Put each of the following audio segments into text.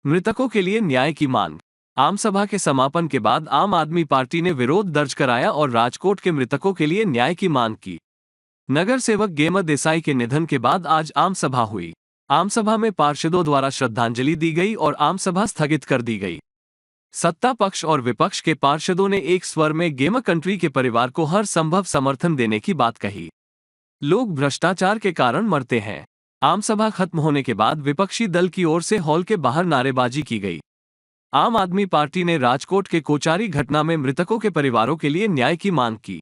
मृतकों के लिए न्याय की मांग। आम सभा के समापन के बाद आम आदमी पार्टी ने विरोध दर्ज कराया और राजकोट के मृतकों के लिए न्याय की मांग की। नगर सेवक गेमा देसाई के निधन के बाद आज आम सभा हुई। आम सभा में पार्षदों द्वारा श्रद्धांजलि दी गई और आम सभा स्थगित कर दी गई। सत्ता पक्ष और विपक्ष के पार्षदों ने एक स्वर में गेमा कंट्री के परिवार को हर संभव समर्थन देने की बात कही। लोग भ्रष्टाचार के कारण मरते हैं। आम सभा खत्म होने के बाद विपक्षी दल की ओर से हॉल के बाहर नारेबाजी की गई। आम आदमी पार्टी ने राजकोट के कोचारी घटना में मृतकों के परिवारों के लिए न्याय की मांग की।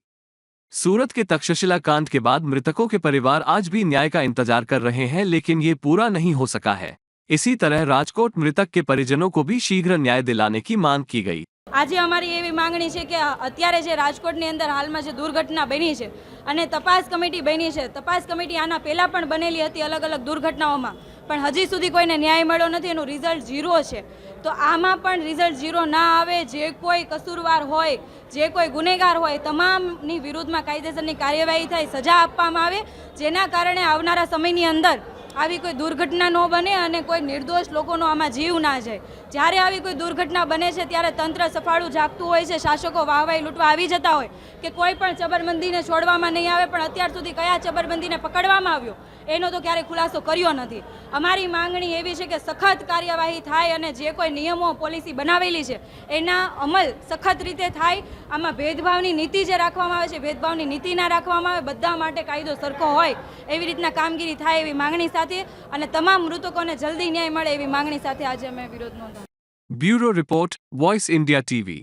सूरत के तक्षशिला कांड के बाद मृतकों के परिवार आज भी न्याय का इंतजार कर रहे हैं, लेकिन ये पूरा नहीं हो सका है। इसी तरह राजकोट मृतक के परिजनों को भी शीघ्र न्याय दिलाने की मांग की गई। આજે અમારી એવી માંગણી છે કે અત્યારે જે રાજકોટની અંદર હાલમાં જે દુર્ઘટના બની છે અને તપાસ કમિટી બની છે, તપાસ કમિટી આના પહેલાં પણ બનેલી હતી અલગ અલગ દુર્ઘટનાઓમાં, પણ હજી સુધી કોઈને ન્યાય મળ્યો નથી, એનું રિઝલ્ટ ઝીરો છે। તો આમાં પણ રિઝલ્ટ ઝીરો ના આવે, જે કોઈ કસૂરવાર હોય, જે કોઈ ગુનેગાર હોય, તમામની વિરુદ્ધમાં કાયદેસરની કાર્યવાહી થાય, સજા આપવામાં આવે, જેના કારણે આવનારા સમયની અંદર આવી કોઈ દુર્ઘટના ન બને અને કોઈ નિર્દોષ લોકોનો આમાં જીવ ના જાય। જ્યારે આવી કોઈ દુર્ઘટના બને છે ત્યારે તંત્ર સફાળું જાગતું હોય છે, શાસકો વાહવાઈ લૂંટવા આવી જતા હોય કે કોઈ પણ ચબરબંધીને છોડવામાં નહીં આવે, પણ અત્યાર સુધી કયા ચબરબંધીને પકડવામાં આવ્યો એનો તો ક્યારેય ખુલાસો કર્યો નથી। અમારી માંગણી એવી છે કે સખત કાર્યવાહી થાય અને જે કોઈ નિયમો પોલિસી બનાવેલી છે એના અમલ સખત રીતે થાય। આમાં ભેદભાવની નીતિ જે રાખવામાં આવે છે, ભેદભાવની નીતિ ના રાખવામાં આવે, બધા માટે કાયદો સરખો હોય એવી રીતના કામગીરી થાય એવી માંગણી સાથે અને તમામ મૃતકોને જલ્દી ન્યાય મળે એવી માંગણી સાથે આજે અમે વિરોધ નોંધાવ્યો। Bureau report, voice India TV.